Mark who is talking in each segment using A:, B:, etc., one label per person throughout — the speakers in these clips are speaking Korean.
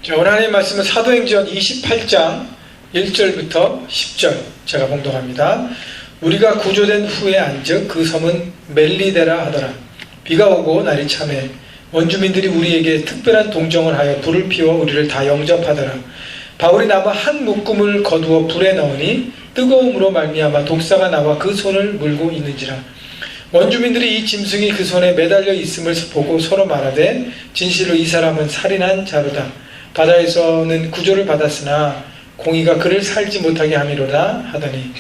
A: 자, 오늘 하나님의 말씀은 사도행전 28장 1절부터 10절 제가 봉독합니다. 우리가 구조된 후에 안즉 그 섬은 멜리데라 하더라. 비가 오고 날이 참해 원주민들이 우리에게 특별한 동정을 하여 불을 피워 우리를 다 영접하더라. 바울이 나무 한 묶음을 거두어 불에 넣으니 뜨거움으로 말미암아 독사가 나와 그 손을 물고 있는지라. 원주민들이 이 짐승이 그 손에 매달려 있음을 보고 서로 말하되 진실로 이 사람은 살인한 자로다. 바다에서는 구조를 받았으나 공의가 그를 살지 못하게 함이로다 하더니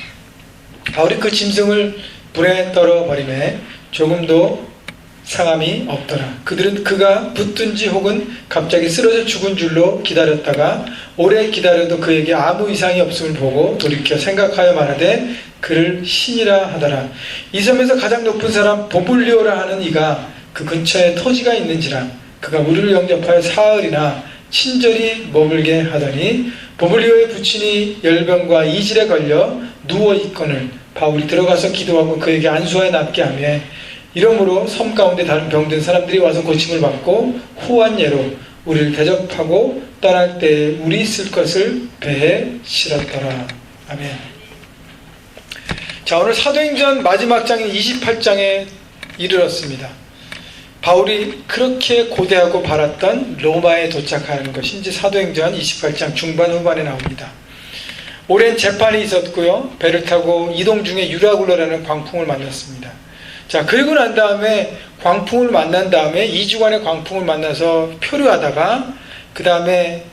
A: 바울이 그 짐승을 불에 떨어버리매 조금도 상함이 없더라. 그들은 그가 붙든지 혹은 갑자기 쓰러져 죽은 줄로 기다렸다가 오래 기다려도 그에게 아무 이상이 없음을 보고 돌이켜 생각하여 말하되 그를 신이라 하더라. 이 섬에서 가장 높은 사람 보블리오라 하는 이가 그 근처에 토지가 있는지라. 그가 우리를 영접하여 사흘이나 친절히 머물게 하더니 보블리오의 부친이 열병과 이질에 걸려 누워있거늘 바울이 들어가서 기도하고 그에게 안수하여 낫게 하며 이러므로 섬 가운데 다른 병든 사람들이 와서 고침을 받고 후한 예로 우리를 대접하고 떠날 때에 우리 있을 것을 배에 실었더라. 아멘. 자, 오늘 사도행전 마지막 장인 28장에 이르렀습니다. 바울이 그렇게 고대하고 바랐던 로마에 도착하는 것이 이제 사도행전 28장 중반 후반에 나옵니다. 오랜 재판이 있었고요. 배를 타고 이동 중에 유라굴로라는 광풍을 만났습니다. 자, 그리고 난 다음에 광풍을 만난 다음에 2주간의 광풍을 만나서 표류하다가 그 다음에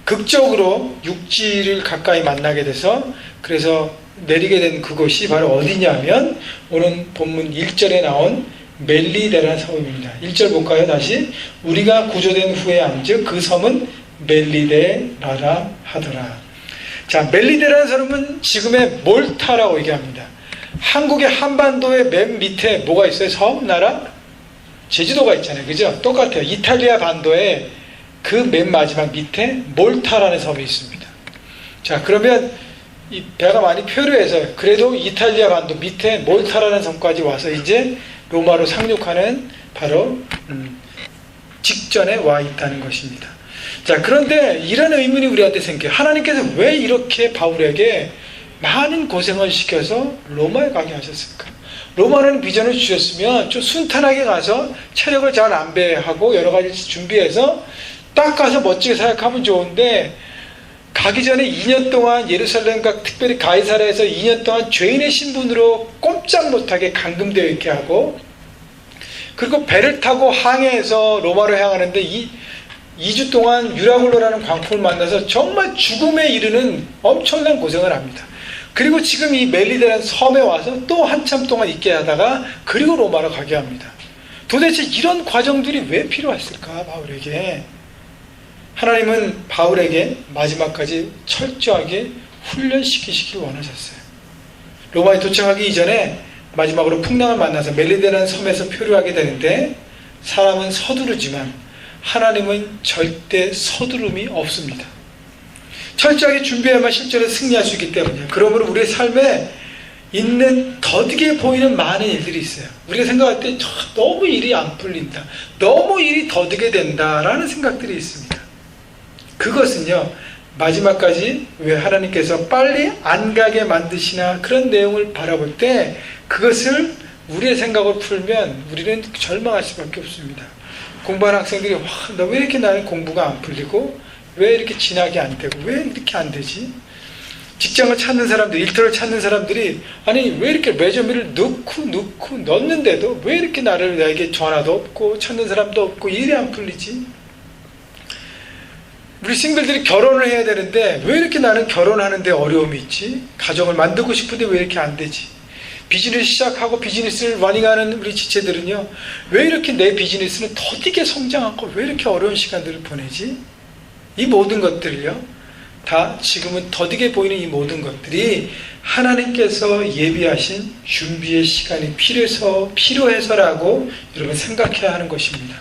A: 극적으로 육지를 가까이 만나게 돼서 그래서 내리게 된 그곳이 바로 어디냐면 오늘 본문 1절에 나온 멜리데라는 섬입니다. 1절 볼까요? 다시 우리가 구조된 후에 안즉 그 섬은 멜리데라라 하더라. 자, 멜리데라는 섬은 지금의 몰타라고 얘기합니다. 한국의 한반도의 맨 밑에 뭐가 있어요? 섬, 나라? 제주도가 있잖아요. 그죠? 똑같아요. 이탈리아 반도에 그 맨 마지막 밑에 몰타라는 섬이 있습니다. 자, 그러면 이 배가 많이 표류해서 그래도 이탈리아 반도 밑에 몰타라는 섬까지 와서 이제 로마로 상륙하는 바로 직전에 와 있다는 것입니다. 자, 그런데 이런 의문이 우리한테 생겨요. 하나님께서 왜 이렇게 바울에게 많은 고생을 시켜서 로마에 가게 하셨을까? 로마라는 비전을 주셨으면 좀 순탄하게 가서 체력을 잘 안배하고 여러 가지 준비해서 딱 가서 멋지게 사역하면 좋은데 가기 전에 2년 동안 예루살렘과 특별히 가이사랴에서 2년 동안 죄인의 신분으로 꼼짝 못하게 감금되어 있게 하고 그리고 배를 타고 항해해서 로마로 향하는데 2주 동안 유라굴로라는 광풍을 만나서 정말 죽음에 이르는 엄청난 고생을 합니다. 그리고 지금 이 멜리데라는 섬에 와서 또 한참 동안 있게 하다가 그리고 로마로 가게 합니다. 도대체 이런 과정들이 왜 필요했을까? 바울에게. 하나님은 바울에게 마지막까지 철저하게 훈련시키시길 원하셨어요. 로마에 도착하기 이전에 마지막으로 풍랑을 만나서 멜리데라는 섬에서 표류하게 되는데 사람은 서두르지만 하나님은 절대 서두름이 없습니다. 철저하게 준비해야만 실제로 승리할 수 있기 때문이에요. 그러므로 우리의 삶에 있는 더디게 보이는 많은 일들이 있어요. 우리가 생각할 때 너무 일이 안 풀린다, 너무 일이 더디게 된다라는 생각들이 있습니다. 그것은요, 마지막까지 왜 하나님께서 빨리 안 가게 만드시나 그런 내용을 바라볼 때 그것을 우리의 생각을 풀면 우리는 절망할 수밖에 없습니다. 공부하는 학생들이 너 왜 이렇게 나는 공부가 안 풀리고 왜 이렇게 진학이 안 되고 왜 이렇게 안 되지? 직장을 찾는 사람들, 일터를 찾는 사람들이 아니 왜 이렇게 레저메를 넣고 넣는데도 왜 이렇게 나에게 전화도 없고 찾는 사람도 없고 일이 안 풀리지? 우리 싱글들이 결혼을 해야 되는데 왜 이렇게 나는 결혼하는데 어려움이 있지? 가정을 만들고 싶은데 왜 이렇게 안 되지? 비즈니스 시작하고 비즈니스를 러닝하는 우리 지체들은요, 왜 이렇게 내 비즈니스는 더디게 성장하고 왜 이렇게 어려운 시간들을 보내지? 이 모든 것들을요, 다 지금은 더디게 보이는 이 모든 것들이 하나님께서 예비하신 준비의 시간이 필요해서라고 여러분 생각해야 하는 것입니다.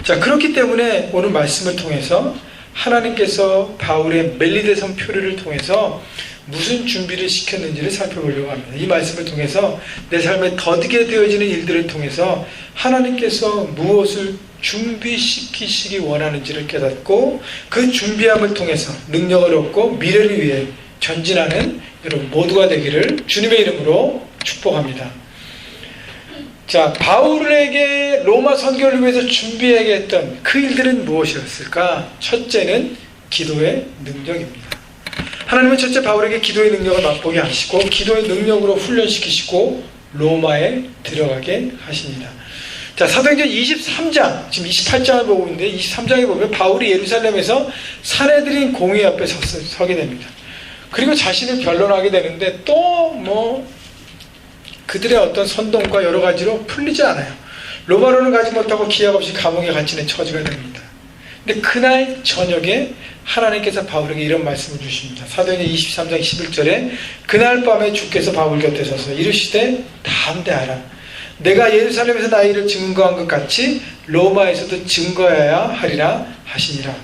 A: 자, 그렇기 때문에 오늘 말씀을 통해서 하나님께서 바울의 멜리데 섬 표류를 통해서 무슨 준비를 시켰는지를 살펴보려고 합니다. 이 말씀을 통해서 내 삶에 더디게 되어지는 일들을 통해서 하나님께서 무엇을 준비시키시기 원하는지를 깨닫고 그 준비함을 통해서 능력을 얻고 미래를 위해 전진하는 여러분 모두가 되기를 주님의 이름으로 축복합니다. 자, 바울에게 로마 선교를 위해서 준비하게 했던 그 일들은 무엇이었을까? 첫째는 기도의 능력입니다. 하나님은 첫째 바울에게 기도의 능력을 맛보게 하시고 기도의 능력으로 훈련시키시고 로마에 들어가게 하십니다. 자, 사도행전 23장, 지금 28장을 보고 있는데 23장에 보면 바울이 예루살렘에서 사내들인 공회 앞에 서게 됩니다. 그리고 자신을 변론하게 되는데 또 그들의 어떤 선동과 여러 가지로 풀리지 않아요. 로마로는 가지 못하고 기약 없이 감옥에 갇히는 처지가 됩니다. 근데 그날 저녁에 하나님께서 바울에게 이런 말씀을 주십니다. 사도행전 23장 11절에 그날 밤에 주께서 바울 곁에 서서 이르시되 담대하라. 내가 예루살렘에서 나의 일을 증거한 것 같이 로마에서도 증거해야 하리라 하시니라.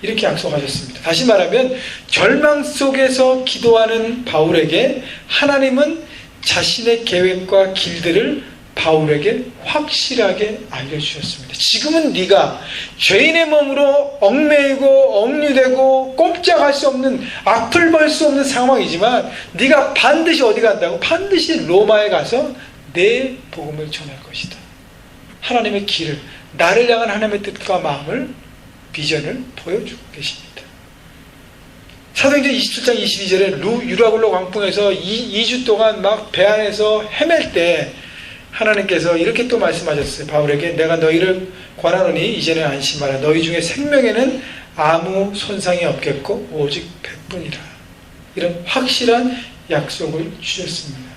A: 이렇게 약속하셨습니다. 다시 말하면 절망 속에서 기도하는 바울에게 하나님은 자신의 계획과 길들을 바울에게 확실하게 알려주셨습니다. 지금은 네가 죄인의 몸으로 얽매이고 억류되고 꼼짝할 수 없는 앞을 벌 수 없는 상황이지만 네가 반드시 어디 간다고? 반드시 로마에 가서 내 복음을 전할 것이다. 하나님의 길을, 나를 향한 하나님의 뜻과 마음을, 비전을 보여주고 계십니다. 사도행전 27장 22절에 유라굴로 광풍에서 2주 동안 막 배 안에서 헤맬 때 하나님께서 이렇게 또 말씀하셨어요. 바울에게 내가 너희를 권하노니 이제는 안심하라. 너희 중에 생명에는 아무 손상이 없겠고 오직 백분이라. 이런 확실한 약속을 주셨습니다.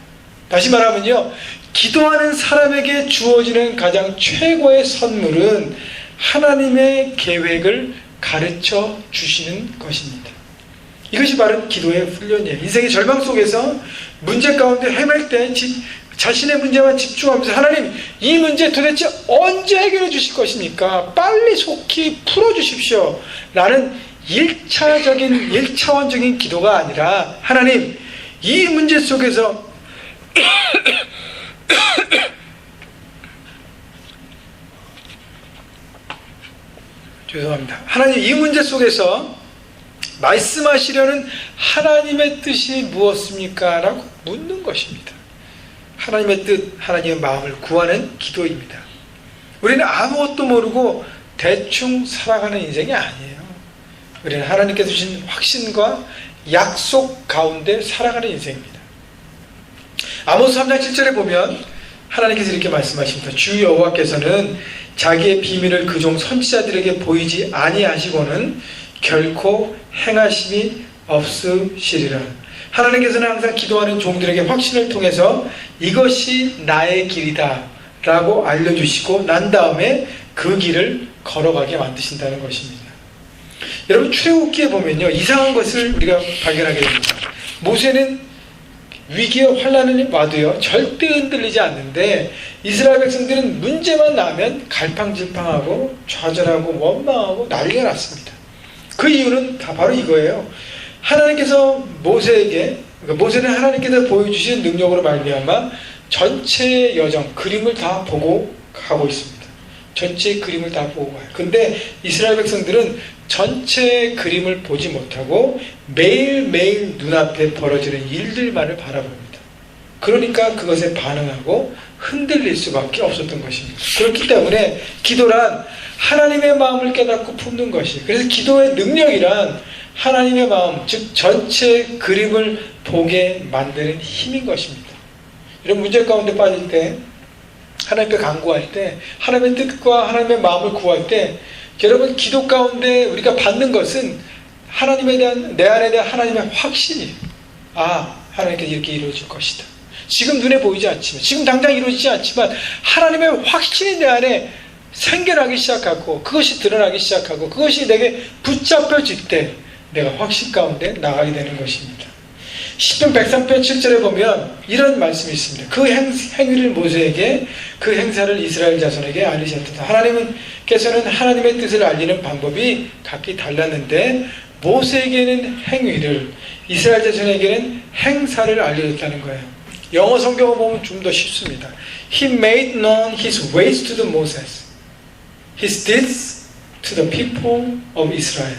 A: 다시 말하면요, 기도하는 사람에게 주어지는 가장 최고의 선물은 하나님의 계획을 가르쳐 주시는 것입니다. 이것이 바로 기도의 훈련이에요. 인생의 절망 속에서 문제 가운데 헤맬 때 자신의 문제만 집중하면서 하나님, 이 문제 도대체 언제 해결해 주실 것입니까? 빨리 속히 풀어주십시오. 라는 1차원적인 기도가 아니라 하나님, 이 문제 속에서 죄송합니다. 하나님, 이 문제 속에서 말씀하시려는 하나님의 뜻이 무엇입니까? 라고 묻는 것입니다. 하나님의 뜻, 하나님의 마음을 구하는 기도입니다. 우리는 아무것도 모르고 대충 살아가는 인생이 아니에요. 우리는 하나님께서 주신 확신과 약속 가운데 살아가는 인생입니다. 아모스 3장 7절에 보면 하나님께서 이렇게 말씀하십니다. 주 여호와께서는 자기의 비밀을 그종 선지자들에게 보이지 아니하시고는 결코 행하심이 없으시리라. 하나님께서는 항상 기도하는 종들에게 확신을 통해서 이것이 나의 길이다 라고 알려주시고 난 다음에 그 길을 걸어가게 만드신다는 것입니다. 여러분, 출애굽기에 보면요, 이상한 것을 우리가 발견하게 됩니다. 모세는 위기와 환난을 와도요 절대 흔들리지 않는데 이스라엘 백성들은 문제만 나면 갈팡질팡하고 좌절하고 원망하고 난리가 났습니다. 그 이유는 다 바로 이거예요. 하나님께서 모세는 하나님께서 보여주신 능력으로 말미암아 전체 여정, 그림을 다 보고 가고 있습니다. 전체 그림을 다 보고 가요. 근데 이스라엘 백성들은 전체 그림을 보지 못하고 매일매일 눈앞에 벌어지는 일들만을 바라봅니다. 그러니까 그것에 반응하고 흔들릴 수밖에 없었던 것입니다. 그렇기 때문에 기도란 하나님의 마음을 깨닫고 품는 것이, 그래서 기도의 능력이란 하나님의 마음, 즉 전체 그림을 보게 만드는 힘인 것입니다. 이런 문제 가운데 빠질 때, 하나님께 간구할 때, 하나님의 뜻과 하나님의 마음을 구할 때, 여러분, 기도 가운데 우리가 받는 것은 하나님에 대한, 내 안에 대한 하나님의 확신이에요. 아, 하나님께서 이렇게 이루어질 것이다. 지금 눈에 보이지 않지만, 지금 당장 이루어지지 않지만 하나님의 확신이 내 안에 생겨나기 시작하고 그것이 드러나기 시작하고 그것이 내게 붙잡혀질 때 내가 확신 가운데 나가게 되는 것입니다. 시편 103편 7절에 보면 이런 말씀이 있습니다. 그 행위를 모세에게, 그 행사를 이스라엘 자손에게 알리셨다. 하나님께서는 하나님의 뜻을 알리는 방법이 각기 달랐는데 모세에게는 행위를, 이스라엘 자손에게는 행사를 알려줬다는 거예요. 영어 성경을 보면 좀 더 쉽습니다. He made known his ways to the Moses, his deeds to the people of Israel.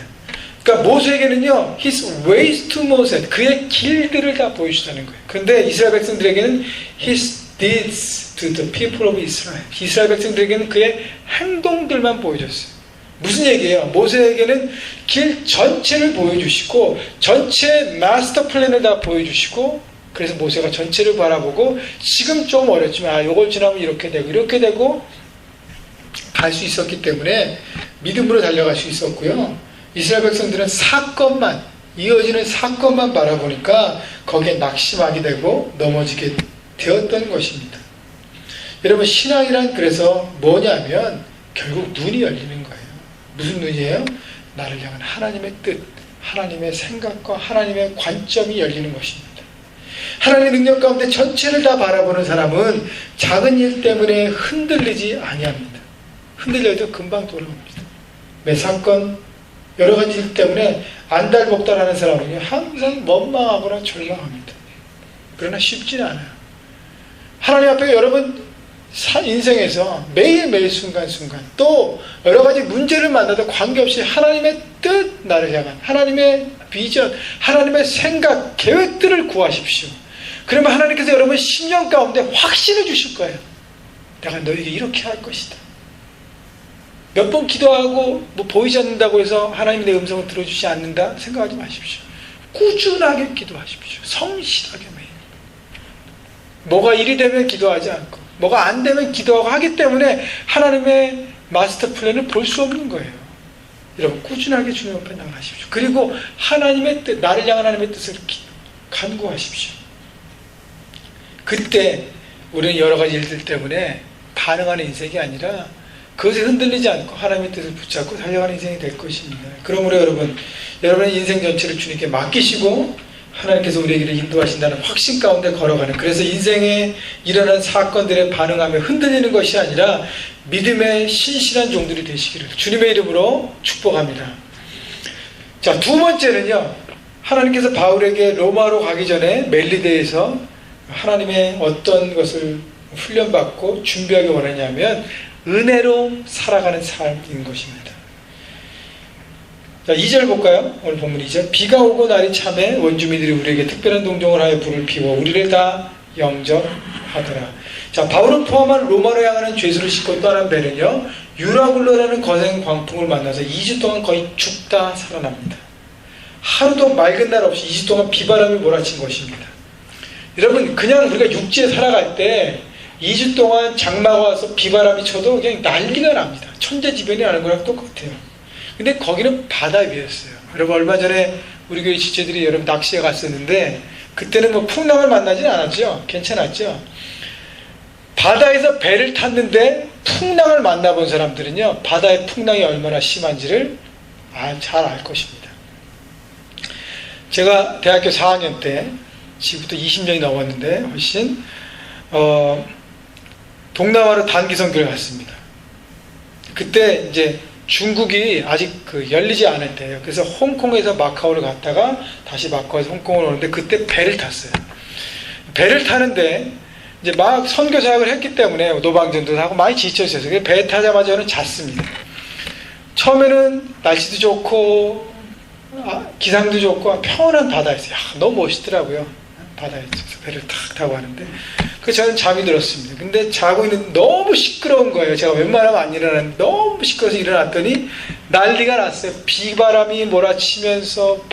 A: 그러니까 모세에게는요, his ways to Moses, 그의 길들을 다 보여주다는 거예요. 그런데 이스라엘 백성들에게는 his deeds to the people of Israel, 이스라엘 백성들에게는 그의 행동들만 보여줬어요. 무슨 얘기예요? 모세에게는 길 전체를 보여주시고 전체 마스터 플랜을 다 보여주시고, 그래서 모세가 전체를 바라보고 지금 좀 어렵지만 요걸 지나면 이렇게 되고 갈 수 있었기 때문에 믿음으로 달려갈 수 있었고요. 이스라엘 백성들은 사건만, 이어지는 사건만 바라보니까 거기에 낙심하게 되고 넘어지게 되었던 것입니다. 여러분, 신앙이란 그래서 뭐냐면 결국 눈이 열리는 거예요. 무슨 눈이에요? 나를 향한 하나님의 뜻, 하나님의 생각과 하나님의 관점이 열리는 것입니다. 하나님의 능력 가운데 전체를 다 바라보는 사람은 작은 일 때문에 흔들리지 아니합니다. 흔들려도 금방 돌아옵니다. 매 사건, 여러 가지 일 때문에 안달복달하는 사람은 항상 원망하거나 절망합니다. 그러나 쉽지는 않아요. 하나님 앞에 여러분 인생에서 매일매일 순간순간 또 여러 가지 문제를 만나도 관계없이 하나님의 뜻, 나를 향한 하나님의 비전, 하나님의 생각, 계획들을 구하십시오. 그러면 하나님께서 여러분 심령 가운데 확신을 주실 거예요. 내가 너에게 이렇게 할 것이다. 몇 번 기도하고 뭐 보이지 않는다고 해서 하나님이 내 음성을 들어주지 않는다 생각하지 마십시오. 꾸준하게 기도하십시오. 성실하게 매일. 뭐가 일이 되면 기도하지 않고 뭐가 안 되면 기도하고 하기 때문에 하나님의 마스터 플랜을 볼 수 없는 거예요. 여러분 꾸준하게 주님 앞에 나가십시오. 그리고 하나님의 뜻, 나를 향한 하나님의 뜻을 간구하십시오. 그때 우리는 여러 가지 일들 때문에 반응하는 인생이 아니라 그것에 흔들리지 않고 하나님의 뜻을 붙잡고 달려가는 인생이 될 것입니다. 그러므로 여러분의 인생 전체를 주님께 맡기시고 하나님께서 우리에게 인도하신다는 확신 가운데 걸어가는, 그래서 인생에 일어난 사건들에 반응하며 흔들리는 것이 아니라 믿음의 신실한 종들이 되시기를 주님의 이름으로 축복합니다. 자, 두 번째는요, 하나님께서 바울에게 로마로 가기 전에 멜리데에서 하나님의 어떤 것을 훈련받고 준비하기 원하냐면 은혜로 살아가는 삶인 것입니다. 자, 2절 볼까요? 오늘 본문 2절. 비가 오고 날이 참에 원주민들이 우리에게 특별한 동정을 하여 불을 피워 우리를 다 영접하더라. 자, 바울을 포함한 로마로 향하는 죄수를 싣고 떠난 배는요, 유라굴로라는 거센 광풍을 만나서 2주 동안 거의 죽다 살아납니다. 하루도 맑은 날 없이 2주 동안 비바람이 몰아친 것입니다. 여러분, 그냥 우리가 육지에 살아갈 때 2주 동안 장마가 와서 비바람이 쳐도 그냥 난리가 납니다. 천재지변이 나는 거랑 똑같아요. 근데 거기는 바다 위였어요. 여러분, 얼마 전에 우리 교회 지체들이 여러분 낚시에 갔었는데 그때는 뭐 풍랑을 만나진 않았죠. 괜찮았죠. 바다에서 배를 탔는데 풍랑을 만나본 사람들은요, 바다의 풍랑이 얼마나 심한지를 잘 알 것입니다. 제가 대학교 4학년 때, 지금부터 20년이 넘었는데 훨씬 동남아로 단기 선교를 갔습니다. 그때 이제 중국이 아직 열리지 않을 때예요. 그래서 홍콩에서 마카오를 갔다가 다시 마카오에서 홍콩을 오는데 그때 배를 탔어요. 배를 타는데 이제 막 선교 사역을 했기 때문에 노방전도 하고 많이 지쳐있어서 배 타자마자 저는 잤습니다. 처음에는 날씨도 좋고 기상도 좋고 평온한 바다였어요. 너무 멋있더라고요. 바다에 배를 탁 타고 하는데 그래서 저는 잠이 들었습니다. 근데 자고 있는데 너무 시끄러운 거예요. 제가 웬만하면 안 일어나는데 너무 시끄러워서 일어났더니 난리가 났어요. 비바람이 몰아치면서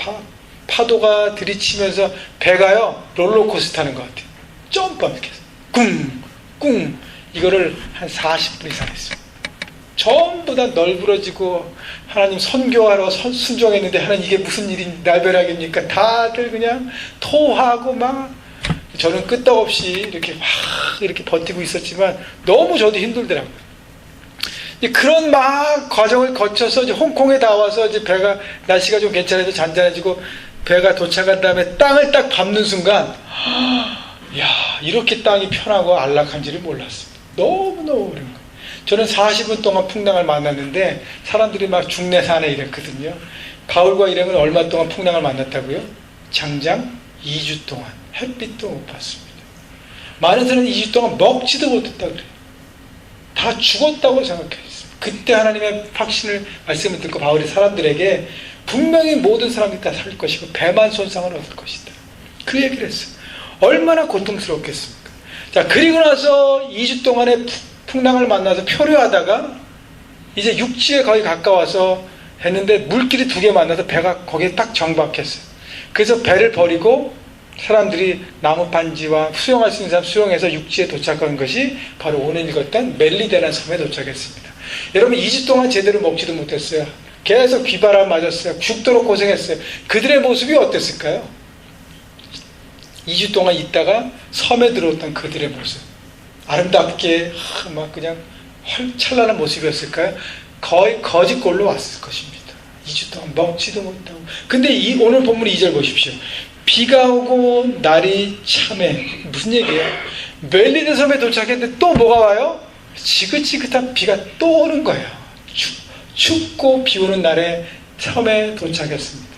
A: 파도가 들이치면서 배가요 롤러코스터 타는 것 같아요. 점프하면서 꿍꿍 이거를 한 40분 이상 했어요. 전부 다 널브러지고 하나님 선교하러 순종했는데 하나님 이게 무슨 일이 날벼락입니까? 다들 그냥 토하고 막, 저는 끄떡없이 이렇게 막 이렇게 버티고 있었지만 너무 저도 힘들더라고요. 그런 막 과정을 거쳐서 이제 홍콩에 다 와서 이제 배가 날씨가 좀 괜찮아서 잔잔해지고 배가 도착한 다음에 땅을 딱 밟는 순간, 야, 이렇게 땅이 편하고 안락한지를 몰랐습니다. 너무너무 어려운 거예요. 저는 40분 동안 풍랑을 만났는데 사람들이 막 중내산에 이랬거든요. 가을과 일행은 얼마 동안 풍랑을 만났다고요? 장장 2주 동안 햇빛도 못 봤습니다. 많은 사람은 2주 동안 먹지도 못했다고 그래요. 다 죽었다고 생각했어요. 그때 하나님의 확신을 말씀을 듣고 바울이 사람들에게 분명히 모든 사람들이 다 살 것이고 배만 손상을 얻을 것이다. 그 얘기를 했어요. 얼마나 고통스럽겠습니까? 자, 그리고 나서 2주 동안의 풍랑을 만나서 표류하다가 이제 육지에 거의 가까워서 했는데 물길이 2개 만나서 배가 거기에 딱 정박했어요. 그래서 배를 버리고 사람들이 나무 반지와 수영할 수 있는 사람 수영해서 육지에 도착한 것이 바로 오늘 읽었던 멜리데라는 섬에 도착했습니다. 여러분 2주 동안 제대로 먹지도 못했어요. 계속 비바람 맞았어요. 죽도록 고생했어요. 그들의 모습이 어땠을까요? 2주 동안 있다가 섬에 들어왔던 그들의 모습, 아름답게 막 그냥 찬란한 모습이었을까요? 거의 거짓골로 왔을 것입니다. 2주 동안 먹지도 못하고. 근데 오늘 본문 2절 보십시오. 비가 오고 날이 참해. 무슨 얘기예요? 멜리데 섬에 도착했는데 또 뭐가 와요? 지긋지긋한 비가 또 오는 거예요. 춥고 비 오는 날에 섬에 도착했습니다.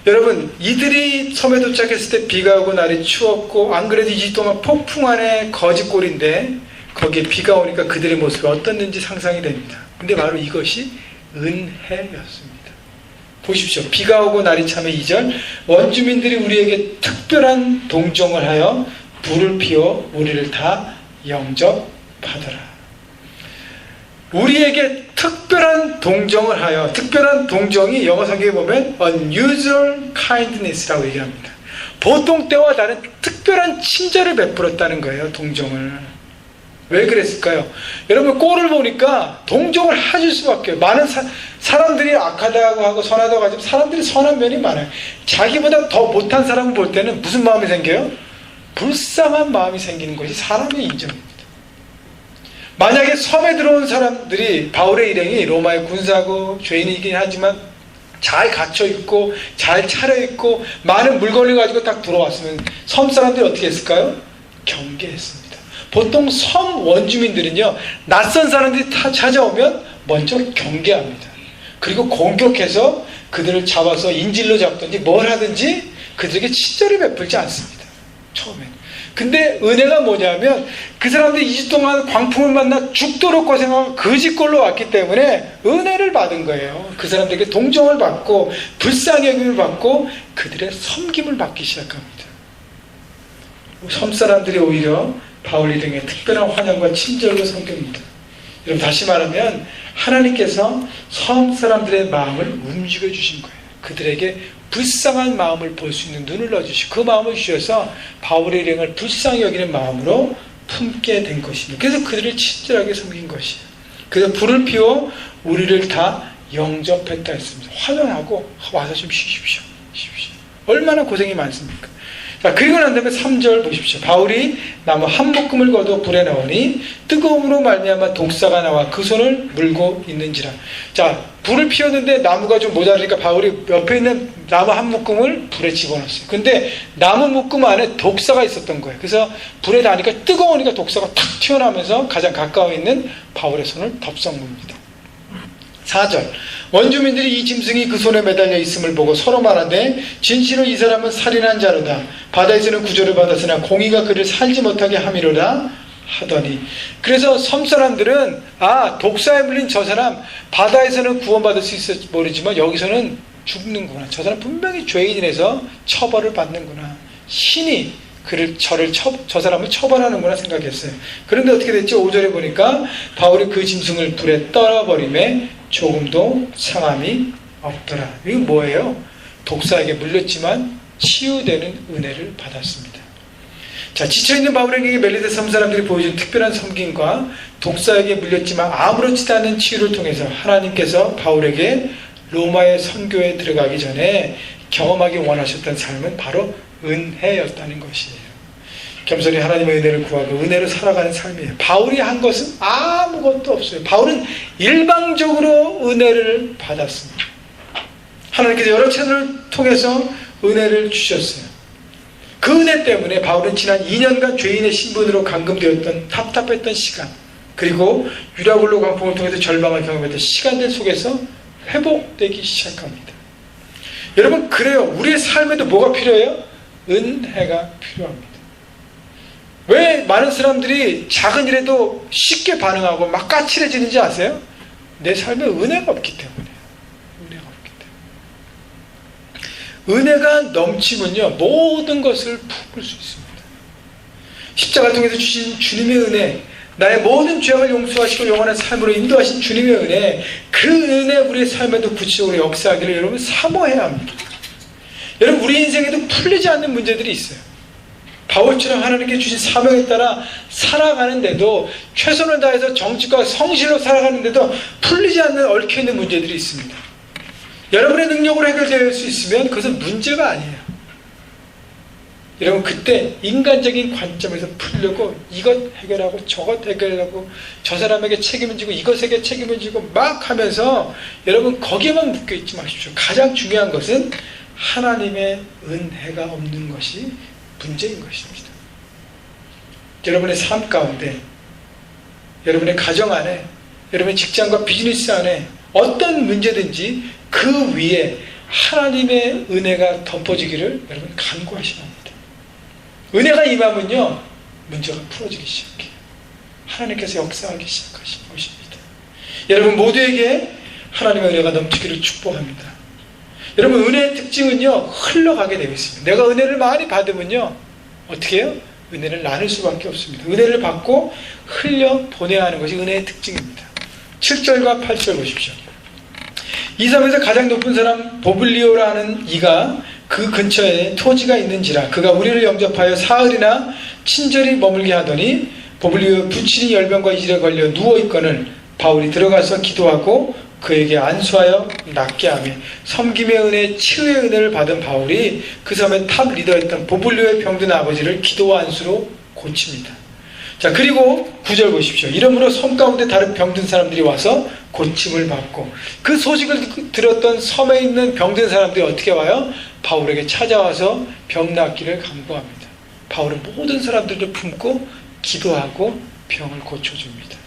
A: 여러분, 이들이 섬에 도착했을 때 비가 오고 날이 추웠고 안 그래도 2주 동안 폭풍 안에 거짓골인데 거기에 비가 오니까 그들의 모습이 어떻는지 상상이 됩니다. 근데 바로 이것이 은혜였습니다. 보십시오. 비가 오고 날이 참해 2절. 원주민들이 우리에게 특별한 동정을 하여 불을 피워 우리를 다 영접하더라. 우리에게 특별한 동정을 하여, 특별한 동정이 영어 성경에 보면 unusual kindness라고 얘기합니다. 보통 때와 다른 특별한 친절을 베풀었다는 거예요. 동정을. 왜 그랬을까요? 여러분 꼴을 보니까 동정을 해줄 수밖에 없어요. 많은 사람들이 악하다고 하고 선하다고 하지만 사람들이 선한 면이 많아요. 자기보다 더 못한 사람을 볼 때는 무슨 마음이 생겨요? 불쌍한 마음이 생기는 것이 사람의 인정입니다. 만약에 섬에 들어온 사람들이 바울의 일행이 로마의 군사고 죄인이긴 하지만 잘 갇혀있고 잘 차려있고 많은 물건을 가지고 딱 들어왔으면 섬 사람들이 어떻게 했을까요? 경계했습니다. 보통 섬 원주민들은요, 낯선 사람들이 다 찾아오면 먼저 경계합니다. 그리고 공격해서 그들을 잡아서 인질로 잡든지 뭘 하든지 그들에게 친절을 베풀지 않습니다. 처음엔. 근데 은혜가 뭐냐면 그 사람들이 2주 동안 광풍을 만나 죽도록 고생하고 거짓골로 왔기 때문에 은혜를 받은 거예요. 그 사람들에게 동정을 받고 불쌍히 여김을 받고 그들의 섬김을 받기 시작합니다. 섬 사람들이 오히려 바울 일행의 특별한 환영과 친절로 섬깁니다. 여러분 다시 말하면 하나님께서 섬 사람들의 마음을 움직여 주신 거예요. 그들에게 불쌍한 마음을 볼 수 있는 눈을 넣어주시고 그 마음을 주셔서 바울의 일행을 불쌍히 여기는 마음으로 품게 된 것입니다. 그래서 그들을 친절하게 섬긴 것이에요. 그래서 불을 피워 우리를 다 영접했다 했습니다. 환영하고 와서 좀 쉬십시오. 얼마나 고생이 많습니까? 자, 그리고 난 다음에 3절 보십시오. 바울이 나무 한 묶음을 거둬 불에 넣으니 뜨거움으로 말미암아 독사가 나와 그 손을 물고 있는지라. 자, 불을 피웠는데 나무가 좀 모자라니까 바울이 옆에 있는 나무 한 묶음을 불에 집어넣었어요. 근데 나무 묶음 안에 독사가 있었던 거예요. 그래서 불에 닿으니까 뜨거우니까 독사가 탁 튀어나오면서 가장 가까워 있는 바울의 손을 덥석 뭅니다. 4절. 원주민들이 이 짐승이 그 손에 매달려 있음을 보고 서로 말하되 진실로 이 사람은 살인한 자로다. 바다에서는 구조를 받았으나 공의가 그를 살지 못하게 함이로다 하더니. 그래서 섬 사람들은 독사에 물린 저 사람 바다에서는 구원받을 수 있을지 모르지만 여기서는 죽는구나. 저 사람 분명히 죄인이라서 처벌을 받는구나. 신이 저 사람을 처벌하는구나 생각했어요. 그런데 어떻게 됐죠? 5절에 보니까 바울이 그 짐승을 불에 떨어버림에 조금도 상함이 없더라. 이건 뭐예요? 독사에게 물렸지만 치유되는 은혜를 받았습니다. 자, 지쳐있는 바울에게 멜리데 섬 사람들이 보여준 특별한 섬김과 독사에게 물렸지만 아무렇지도 않은 치유를 통해서 하나님께서 바울에게 로마의 선교에 들어가기 전에 경험하기 원하셨던 삶은 바로 은혜였다는 것이에요. 겸손히 하나님의 은혜를 구하고 은혜로 살아가는 삶이에요. 바울이 한 것은 아무것도 없어요. 바울은 일방적으로 은혜를 받았습니다. 하나님께서 여러 채널을 통해서 은혜를 주셨어요. 그 은혜 때문에 바울은 지난 2년간 죄인의 신분으로 감금되었던 답답했던 시간, 그리고 유라굴로 광풍을 통해서 절망을 경험했던 시간들 속에서 회복되기 시작합니다. 여러분, 그래요. 우리의 삶에도 뭐가 필요해요? 은혜가 필요합니다. 왜 많은 사람들이 작은 일에도 쉽게 반응하고 막 까칠해지는지 아세요? 내 삶에 은혜가 없기 때문이에요. 은혜가 없기 때문에. 은혜가 넘치면요, 모든 것을 품을 수 있습니다. 십자가를 통해서 주신 주님의 은혜, 나의 모든 죄악을 용서하시고 영원한 삶으로 인도하신 주님의 은혜, 그 은혜 우리의 삶에도 구체적으로 역사하기를 여러분 사모해야 합니다. 여러분, 우리 인생에도 풀리지 않는 문제들이 있어요. 바울처럼 하나님께 주신 사명에 따라 살아가는데도, 최선을 다해서 정직과 성실로 살아가는데도 풀리지 않는 얽혀있는 문제들이 있습니다. 여러분의 능력으로 해결될 수 있으면 그것은 문제가 아니에요. 여러분, 그때 인간적인 관점에서 풀려고 이것 해결하고 저것 해결하고 저 사람에게 책임을 지고 이것에게 책임을 지고 막 하면서 여러분 거기에만 묶여있지 마십시오. 가장 중요한 것은 하나님의 은혜가 없는 것이 문제인 것입니다. 여러분의 삶 가운데, 여러분의 가정 안에, 여러분의 직장과 비즈니스 안에 어떤 문제든지 그 위에 하나님의 은혜가 덮어지기를 여러분 간구하셔야 합니다. 은혜가 임하면요, 문제가 풀어지기 시작해요. 하나님께서 역사하기 시작하신 것입니다. 여러분 모두에게 하나님의 은혜가 넘치기를 축복합니다. 여러분, 은혜의 특징은요, 흘러가게 되어 있습니다. 내가 은혜를 많이 받으면요, 어떻게 해요? 은혜를 나눌 수밖에 없습니다. 은혜를 받고 흘려 보내야 하는 것이 은혜의 특징입니다. 7절과 8절 보십시오. 이 섬에서 가장 높은 사람 보블리오라는 이가 그 근처에 토지가 있는지라 그가 우리를 영접하여 사흘이나 친절히 머물게 하더니 보블리오 부친이 열병과 이질에 걸려 누워있거늘 바울이 들어가서 기도하고 그에게 안수하여 낫게 하며 섬김의 은혜, 치유의 은혜를 받은 바울이 그 섬의 탑 리더였던 보블리오의 병든 아버지를 기도와 안수로 고칩니다. 자, 그리고 9절 보십시오. 이러므로 섬 가운데 다른 병든 사람들이 와서 고침을 받고, 그 소식을 들었던 섬에 있는 병든 사람들이 어떻게 와요? 바울에게 찾아와서 병 낫기를 간구합니다. 바울은 모든 사람들을 품고 기도하고 병을 고쳐줍니다.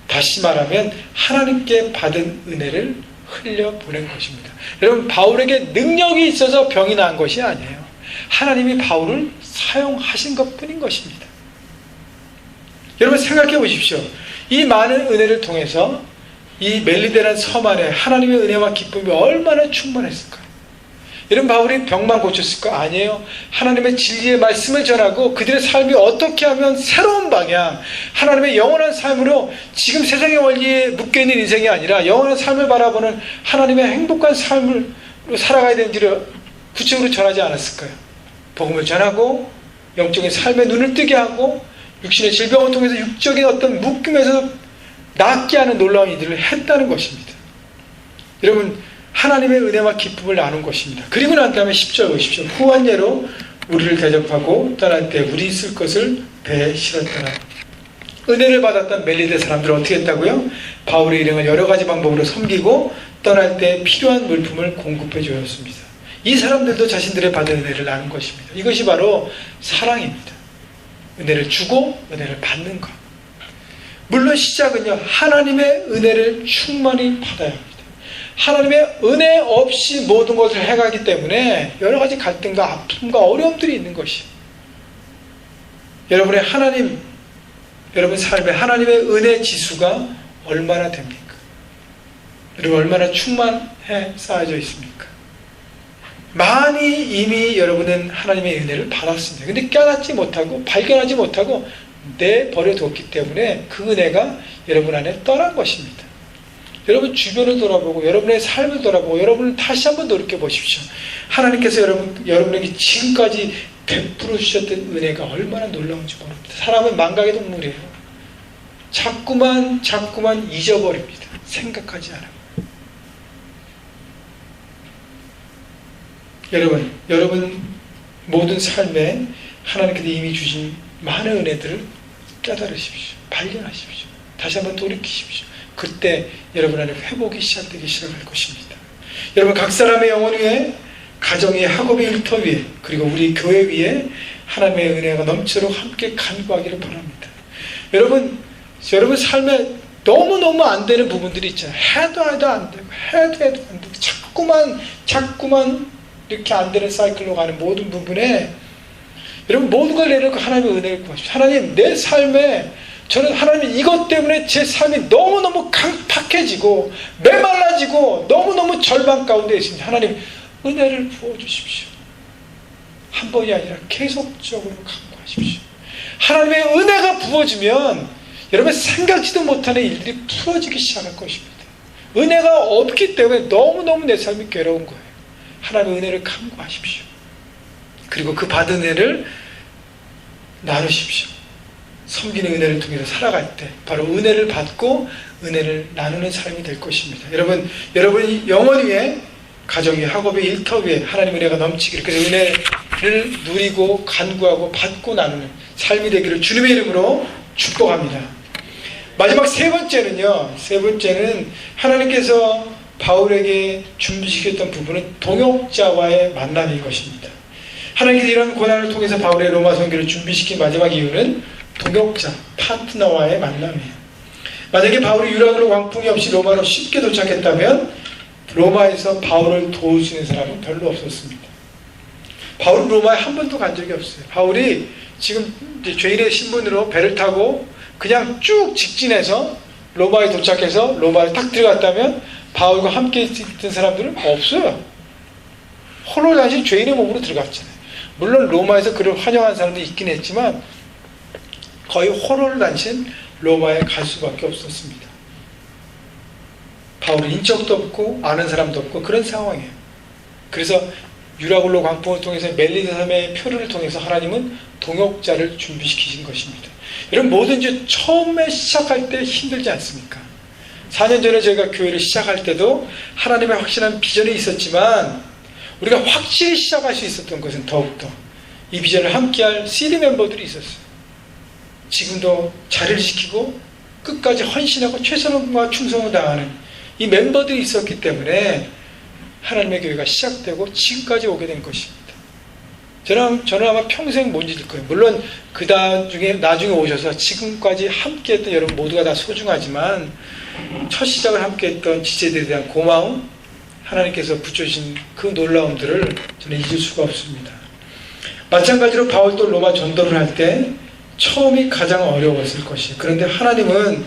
A: 다시 말하면 하나님께 받은 은혜를 흘려보낸 것입니다. 여러분, 바울에게 능력이 있어서 병이 난 것이 아니에요. 하나님이 바울을 사용하신 것뿐인 것입니다. 여러분, 생각해 보십시오. 이 많은 은혜를 통해서 이 멜리데라는 섬 안에 하나님의 은혜와 기쁨이 얼마나 충만했을까요? 여러분, 바울이 병만 고쳤을까? 아니에요. 하나님의 진리의 말씀을 전하고 그들의 삶이 어떻게 하면 새로운 방향, 하나님의 영원한 삶으로, 지금 세상의 원리에 묶여있는 인생이 아니라 영원한 삶을 바라보는 하나님의 행복한 삶으로 살아가야 되는지를 구체적으로 전하지 않았을까요? 복음을 전하고 영적인 삶에 눈을 뜨게 하고 육신의 질병을 통해서 육적인 어떤 묶임에서 낫게 하는 놀라운 일들을 했다는 것입니다. 여러분, 하나님의 은혜와 기쁨을 나눈 것입니다. 그리고 난 다음에 10절 보십시오. 후한 예로 우리를 대접하고 떠날 때 우리 있을 것을 배에 실었더라. 은혜를 받았던 멜리데 사람들은 어떻게 했다고요? 바울의 일행을 여러 가지 방법으로 섬기고 떠날 때 필요한 물품을 공급해 주었습니다. 이 사람들도 자신들의 받은 은혜를 나눈 것입니다. 이것이 바로 사랑입니다. 은혜를 주고 은혜를 받는 것. 물론 시작은요, 하나님의 은혜를 충만히 받아야 합니다. 하나님의 은혜 없이 모든 것을 해가기 때문에 여러 가지 갈등과 아픔과 어려움들이 있는 것이, 여러분의 하나님, 여러분 삶에 하나님의 은혜 지수가 얼마나 됩니까? 그리고 얼마나 충만해 쌓여져 있습니까? 많이 이미 여러분은 하나님의 은혜를 받았습니다. 근데 깨닫지 못하고 발견하지 못하고 내버려뒀기 때문에 그 은혜가 여러분 안에 떠난 것입니다. 여러분 주변을 돌아보고 여러분의 삶을 돌아보고 여러분을 다시 한번 돌이켜 보십시오. 하나님께서 여러분에게 지금까지 베풀어 주셨던 은혜가 얼마나 놀라운지 모릅니다. 사람은 망각의 동물이에요. 자꾸만 잊어버립니다. 생각하지 않아요. 여러분 모든 삶에 하나님께서 이미 주신 많은 은혜들을 깨달으십시오. 발견하십시오. 다시 한번 돌이키십시오. 그때 여러분 안에 회복이 시작되기 시작할 것입니다. 여러분, 각 사람의 영혼 위에, 가정 위에, 학업의 일터 위에, 그리고 우리 교회 위에 하나님의 은혜가 넘치도록 함께 간구하기를 바랍니다. 여러분, 여러분 삶에 너무너무 안 되는 부분들이 있잖아요. 해도 안 되고 해도 안 되고 자꾸만 이렇게 안 되는 사이클로 가는 모든 부분에 여러분 모든 걸 내려놓고 하나님의 은혜를 구하십시오. 하나님, 내 삶에 저는 하나님 이것 때문에 제 삶이 너무너무 강팍해지고 메말라지고 너무너무 절망 가운데 있습니다. 하나님 은혜를 부어주십시오. 한 번이 아니라 계속적으로 강구하십시오. 하나님의 은혜가 부어지면 여러분 생각지도 못하는 일들이 풀어지기 시작할 것입니다. 은혜가 없기 때문에 너무너무 내 삶이 괴로운 거예요. 하나님의 은혜를 강구하십시오. 그리고 그 받은 은혜를 나누십시오. 섬기는 은혜를 통해서 살아갈 때 바로 은혜를 받고 은혜를 나누는 삶이 될 것입니다. 여러분이 영혼 위에, 가정 위에, 학업 위에, 일터 위에 하나님의 은혜가 넘치기를, 그래서 은혜를 누리고 간구하고 받고 나누는 삶이 되기를 주님의 이름으로 축복합니다. 마지막 세 번째는 하나님께서 바울에게 준비시켰던 부분은 동역자와의 만남인 것입니다. 하나님께서 이런 고난을 통해서 바울의 로마 선교를 준비시킨 마지막 이유는 동역자, 파트너와의 만남이에요. 만약에 바울이 유랑으로 광풍이 없이 로마로 쉽게 도착했다면 로마에서 바울을 도울 수 있는 사람은 별로 없었습니다. 바울은 로마에 한 번도 간 적이 없어요. 바울이 지금 죄인의 신분으로 배를 타고 그냥 쭉 직진해서 로마에 도착해서 로마에 딱 들어갔다면 바울과 함께 있던 사람들은 없어요. 홀로 단신 죄인의 몸으로 들어갔잖아요. 물론 로마에서 그를 환영한 사람들이 있긴 했지만 거의 홀로 단신 로마에 갈 수밖에 없었습니다. 바울은 인적도 없고 아는 사람도 없고 그런 상황이에요. 그래서 유라굴로 광풍을 통해서 멜리사 섬의 표류를 통해서 하나님은 동역자를 준비시키신 것입니다. 여러분, 뭐든지 처음에 시작할 때 힘들지 않습니까? 4년 전에 저희가 교회를 시작할 때도 하나님의 확실한 비전이 있었지만 우리가 확실히 시작할 수 있었던 것은 더욱더 이 비전을 함께할 CD 멤버들이 있었어요. 지금도 자리를 지키고 끝까지 헌신하고 최선과 충성을 다하는 이 멤버들이 있었기 때문에 하나님의 교회가 시작되고 지금까지 오게 된 것입니다. 저는 아마 평생 못 잊을 거예요. 물론 나중에 오셔서 지금까지 함께했던 여러분 모두가 다 소중하지만 첫 시작을 함께했던 지체들에 대한 고마움, 하나님께서 붙여주신 그 놀라움들을 저는 잊을 수가 없습니다. 마찬가지로 바울도 로마 전도를 할 때 처음이 가장 어려웠을 것이에요. 그런데 하나님은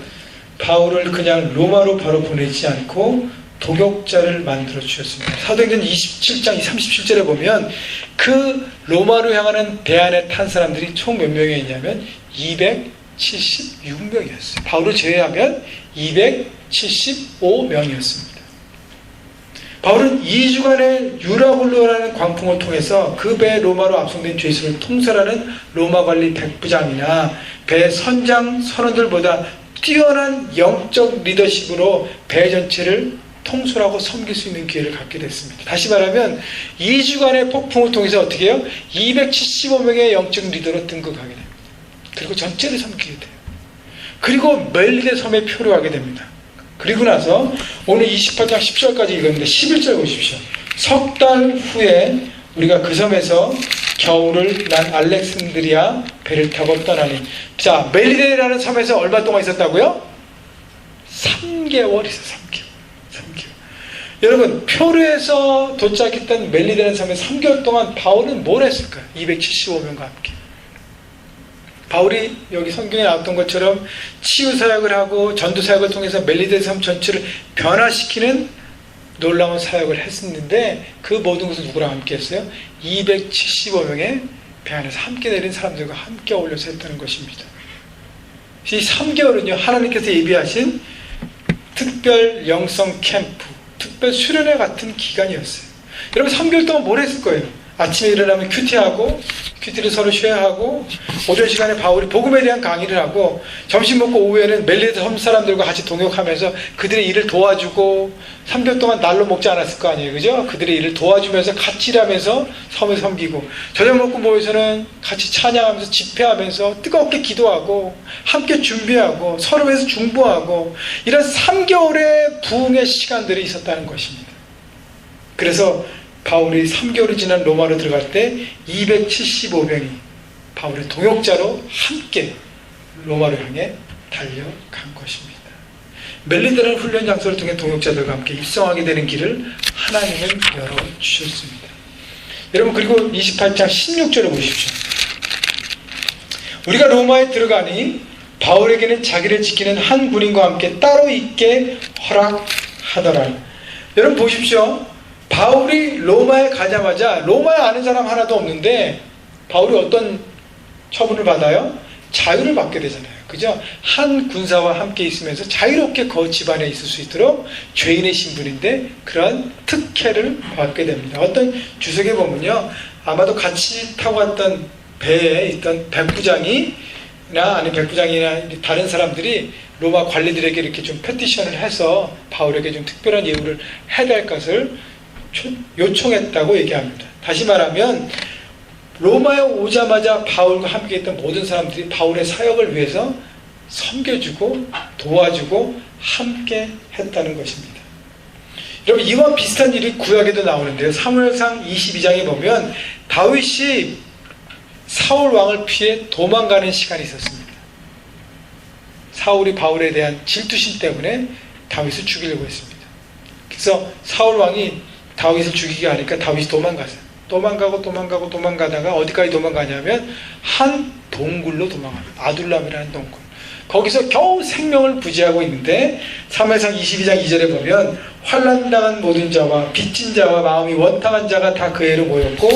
A: 바울을 그냥 로마로 바로 보내지 않고 동역자를 만들어 주셨습니다. 사도행전 27장 37절에 보면 그 로마로 향하는 배 안에 탄 사람들이 총 몇 명이었냐면 276명이었어요. 바울을 제외하면 275명이었습니다. 바울은 2주간의 유라굴로라는 광풍을 통해서 그 배 로마로 압송된 죄수를 통솔하는 로마 관리 백부장이나 배 선장 선원들보다 뛰어난 영적 리더십으로 배 전체를 통솔하고 섬길 수 있는 기회를 갖게 됐습니다. 다시 말하면 2주간의 폭풍을 통해서 어떻게 해요? 275명의 영적 리더로 등극하게 됩니다. 그리고 전체를 섬기게 돼요. 그리고 멜리데 섬에 표류하게 됩니다. 그리고 나서 오늘 28장 10절까지 읽었는데 11절 보십시오. 석 달 후에 우리가 그 섬에서 겨울을 난 알렉산드리아 배를 타고 떠나니, 자, 멜리데라는 섬에서 얼마 동안 있었다고요? 3개월 있어요. 3개월. 여러분, 표류해서 도착했던 멜리데라는 섬에 3개월 동안 바울은 뭘 했을까요? 275명과 함께. 바울이 여기 성경에 나왔던 것처럼 치유사역을 하고 전도사역을 통해서 멜리데 섬 전체를 변화시키는 놀라운 사역을 했었는데 그 모든 것을 누구랑 함께 했어요? 275명의 배 안에서 함께 내린 사람들과 함께 어울려서 했다는 것입니다. 이 3개월은요, 하나님께서 예비하신 특별 영성 캠프, 특별 수련회 같은 기간이었어요. 여러분, 3개월 동안 뭘 했을 거예요? 아침에 일어나면 큐티를 서로 쉐어하고, 오전 시간에 바울이 복음에 대한 강의를 하고, 점심 먹고 오후에는 멜리데 섬 사람들과 같이 동역하면서 그들의 일을 도와주고, 3개월 동안 날로 먹지 않았을 거 아니에요, 그죠? 그들의 일을 도와주면서 같이 일하면서 섬을 섬기고, 저녁 먹고 모여서는 같이 찬양하면서 집회하면서 뜨겁게 기도하고, 함께 준비하고, 서로 위해서 중보하고, 이런 3개월의 부흥의 시간들이 있었다는 것입니다. 그래서 바울이 3개월이 지난 로마로 들어갈 때 275명이 바울의 동역자로 함께 로마로 향해 달려간 것입니다. 멜리다라는 훈련 장소를 통해 동역자들과 함께 입성하게 되는 길을 하나님은 열어주셨습니다. 여러분, 그리고 28장 16절을 보십시오. 우리가 로마에 들어가니 바울에게는 자기를 지키는 한 군인과 함께 따로 있게 허락하더라. 여러분 보십시오. 바울이 로마에 가자마자, 로마에 아는 사람 하나도 없는데 바울이 어떤 처분을 받아요? 자유를 받게 되잖아요. 그죠? 한 군사와 함께 있으면서 자유롭게 그 집안에 있을 수 있도록 죄인의 신분인데 그러한 특혜를 받게 됩니다. 어떤 주석에 보면요, 아마도 같이 타고 갔던 배에 있던 백부장이나 아니 백부장이나 다른 사람들이 로마 관리들에게 이렇게 좀 페티션을 해서 바울에게 좀 특별한 예우를 해달 것을 요청했다고 얘기합니다. 다시 말하면 로마에 오자마자 바울과 함께 있던 모든 사람들이 바울의 사역을 위해서 섬겨주고 도와주고 함께 했다는 것입니다. 여러분, 이와 비슷한 일이 구약에도 나오는데요. 사무엘상 22장에 보면 다윗이 사울 왕을 피해 도망가는 시간이 있었습니다. 사울이 바울에 대한 질투심 때문에 다윗을 죽이려고 했습니다. 그래서 사울 왕이 다윗을 죽이게 하니까 다윗이 도망가서 도망가다가 어디까지 도망가냐면 한 동굴로 도망갑니다. 아둘람이라는 동굴. 거기서 겨우 생명을 부지하고 있는데 사무엘상 22장 2절에 보면 환난당한 모든 자와 빚진 자와 마음이 원탕한 자가 다 그에로 모였고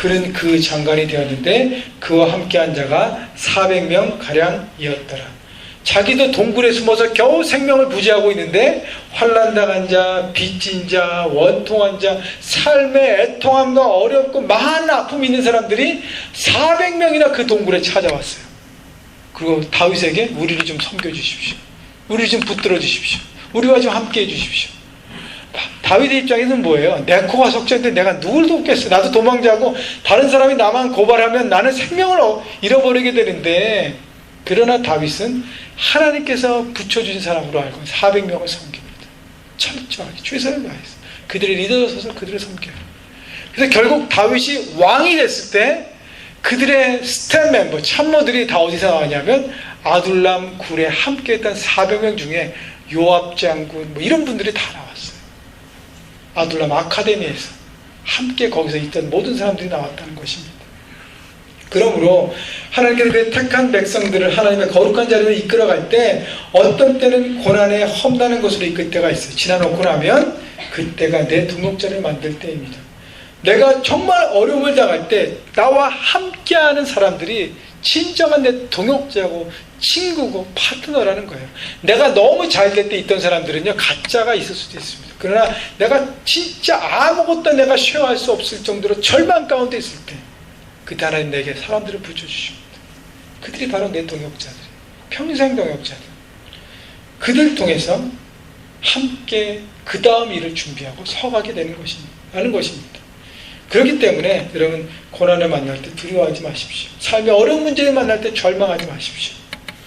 A: 그는 그 장관이 되었는데 그와 함께한 자가 400명 가량이었더라. 자기도 동굴에 숨어서 겨우 생명을 부지하고 있는데 환난당한 자, 빚진 자, 원통한 자, 삶의 애통함과 어렵고 많은 아픔이 있는 사람들이 400명이나 그 동굴에 찾아왔어요. 그리고 다윗에게 우리를 좀 섬겨주십시오. 우리를 좀 붙들어 주십시오. 우리와 좀 함께 해주십시오. 다윗의 입장에서는 뭐예요? 내 코가 석자인데 내가 누굴 돕겠어. 나도 도망자고 다른 사람이 나만 고발하면 나는 생명을 잃어버리게 되는데, 그러나 다윗은 하나님께서 붙여주신 사람으로 알고 400명을 섬깁니다. 철저하게 최선을 다해서 그들의 리더로 서서 그들을 섬겨요. 그래서 결국 다윗이 왕이 됐을 때 그들의 스텝 멤버, 참모들이 다 어디서 나왔냐면 아둘람 굴에 함께 했던 400명 중에 요압 장군 이런 분들이 다 나왔어요. 아둘람 아카데미에서 함께 거기서 있던 모든 사람들이 나왔다는 것입니다. 그러므로 하나님께서 그 택한 백성들을 하나님의 거룩한 자리로 이끌어갈 때 어떤 때는 고난에 험난한 것으로 이끌 때가 있어요. 지나놓고 나면 그때가 내 동역자를 만들 때입니다. 내가 정말 어려움을 당할 때 나와 함께하는 사람들이 진정한 내 동역자고 친구고 파트너라는 거예요. 내가 너무 잘 될 때 있던 사람들은요, 가짜가 있을 수도 있습니다. 그러나 내가 진짜 아무것도 내가 쉐어할 수 없을 정도로 절망 가운데 있을 때 그때 하나님 내게 사람들을 붙여주십니다. 그들이 바로 내 동역자들, 평생 동역자들. 그들 통해서 함께 그 다음 일을 준비하고 서가게 되는 것입니다. 라는 것입니다. 그렇기 때문에 여러분, 고난을 만날 때 두려워하지 마십시오. 삶의 어려운 문제를 만날 때 절망하지 마십시오.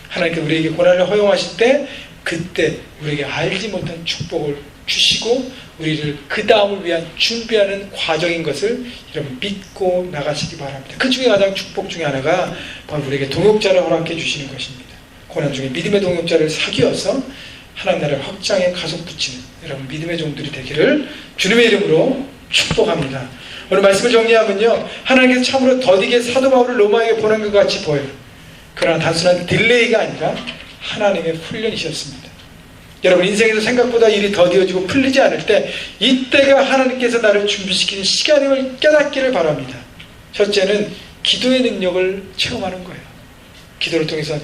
A: 하나님께서 우리에게 고난을 허용하실 때 그때 우리에게 알지 못한 축복을 주시고 우리를 그 다음을 위한 준비하는 과정인 것을 여러분 믿고 나가시기 바랍니다. 그 중에 가장 축복 중에 하나가 바로 우리에게 동역자를 허락해 주시는 것입니다. 고난 중에 믿음의 동역자를 사귀어서 하나님 나라의 확장에 가속 붙이는 여러분 믿음의 종들이 되기를 주님의 이름으로 축복합니다. 오늘 말씀을 정리하면요, 하나님께서 참으로 더디게 사도 바울을 로마에게 보낸 것 같이 보여요. 그러나 단순한 딜레이가 아니라 하나님의 훈련이셨습니다. 여러분, 인생에서 생각보다 일이 더디어지고 풀리지 않을 때 이때가 하나님께서 나를 준비시키는 시간임을 깨닫기를 바랍니다. 첫째는 기도의 능력을 체험하는 거예요. 기도를 통해서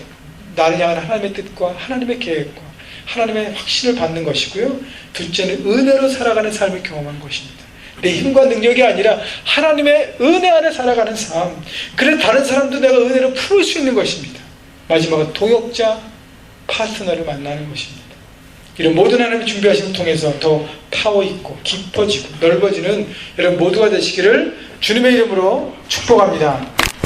A: 나를 향한 하나님의 뜻과 하나님의 계획과 하나님의 확신을 받는 것이고요. 둘째는 은혜로 살아가는 삶을 경험하는 것입니다. 내 힘과 능력이 아니라 하나님의 은혜 안에 살아가는 삶. 그래서 다른 사람도 내가 은혜로 풀을 수 있는 것입니다. 마지막은 동역자, 파트너를 만나는 것입니다. 이런 모든 하나님의 준비하심을 통해서 더 파워 있고 깊어지고 넓어지는 여러분 모두가 되시기를 주님의 이름으로 축복합니다.